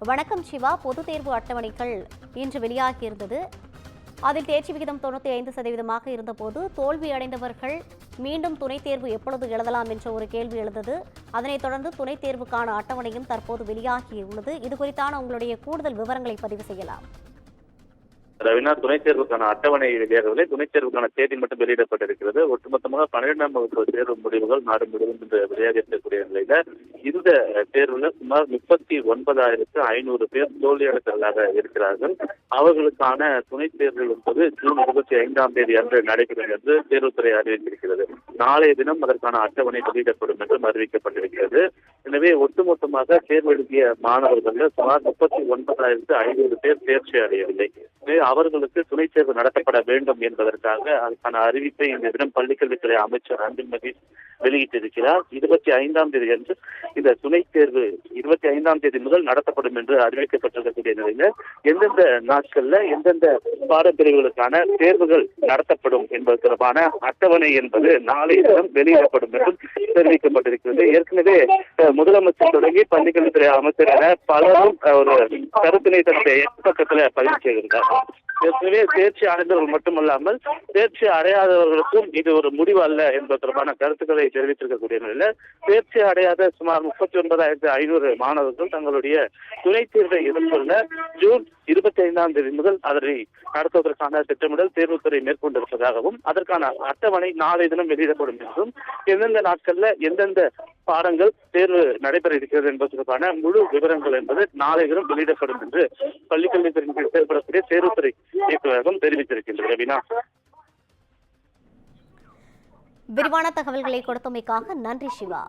வணக்கம் சிவா. பொதுத் தேர்வு அட்டவணைகள் இன்று வெளியாகியிருந்தது. அதில் தேர்ச்சி விகிதம் 95% இருந்தபோது தோல்வி அடைந்தவர்கள் மீண்டும் துணைத் தேர்வு எப்பொழுது எழுதலாம் என்ற ஒரு கேள்வி எழுந்தது. அதனைத் தொடர்ந்து துணைத் தேர்வுக்கான அட்டவணையும் தற்போது வெளியாகியுள்ளது. இது குறித்தான உங்களுடைய கூடுதல் விவரங்களை பதிவு செய்யலாம். ரவினா, துணைத் தேர்வுக்கான அட்டவணை வெளியாகவில்லை. துணைத் தேர்வுக்கான தேதி மட்டும் வெளியிடப்பட்டிருக்கிறது. ஒட்டுமொத்தமாக 12ஆம் வகுப்பு தேர்வு முடிவுகள் நாடு முழுவதும் வெளியாக இருக்கக்கூடிய நிலையில இந்த தேர்வுல சுமார் 39,500 பேர் தோல்வியடைந்தவர்களாக இருக்கிறார்கள். அவர்களுக்கான துணைத் தேர்வு என்பது ஜூன் 25ஆம் தேதி அன்று நடைபெறும் என்று தேர்வுத்துறை அறிவித்திருக்கிறது. நாளைய தினம் அதற்கான அட்டவணை வெளியிடப்படும் என்றும் அறிவிக்கப்பட்டிருக்கிறது. எனவே ஒட்டுமொத்தமாக தேர்வு எழுதிய மாணவர்கள் சுமார் 39,500 பேர் தேர்ச்சி அடையவில்லை. அவர்களுக்கு துணைத் தேர்வு நடத்தப்பட வேண்டும் என்பதற்காக அதற்கான அறிவிப்பை இந்த தினம் பள்ளிக்கல்வித்துறை அமைச்சர் அன்பில் மகேஷ் வெளியிட்டிருக்கிறார். 25ஆம் தேதி அன்று இந்த துணைத் தேர்வு 25ஆம் தேதி முதல் நடத்தப்படும் என்று அறிவிக்கப்பட்டிருக்கக்கூடிய நிலையில எந்தெந்த நாட்கள்ல எந்தெந்த பாடப்பிரிவுகளுக்கான தேர்வுகள் நடத்தப்படும் என்பது தொடர்பான அட்டவணை என்பது நாளைய தினம் வெளியிடப்படும் என்றும் தெரிவிக்கப்பட்டிருக்கிறது. ஏற்கனவே முதலமைச்சர் தொடங்கி பள்ளிக்கல்வித்துறை அமைச்சர் என பலரும் ஒரு கருத்தினை தன்னுடைய பக்கத்துல பதிவு செய்திருந்தார். ஏற்கனவே தேர்ச்சி அடைந்தவர்கள் மட்டுமல்லாமல் தேர்ச்சி அடையாதவர்களுக்கும் இது ஒரு முடிவு அல்ல என்பது தொடர்பான கருத்துக்களை தெரிவித்திருக்கக்கூடிய நிலையில தேர்ச்சி அடையாத சுமார் 39,500 மாணவர்கள் தங்களுடைய துணைத் தேர்வை எதிர்கொள்ள ஜூன் 25ஆம் தேதி முதல் அதனை நடத்துவதற்கான திட்டமிடல் தேர்வுத்துறை மேற்கொண்டிருப்பதாகவும் அதற்கான அட்டவணை நாளை தினம் வெளியிடப்படும் என்றும் எந்தெந்த நாட்கள்ல எந்தெந்த பாடங்கள் தேர்வு நடைபெற இருக்கிறது என்பதற்கான முழு விவரங்கள் என்பது நாளை தினம் வெளியிடப்படும் என்று பள்ளிக்கல்வித்துறையின் கீழ் செயல்படக்கூடிய தேர்வுத்துறை இயக்குநரகம் தெரிவித்திருக்கின்றது. ரவினா, விரிவான தகவல்களை கொடுத்தமைக்காக நன்றி சிவா.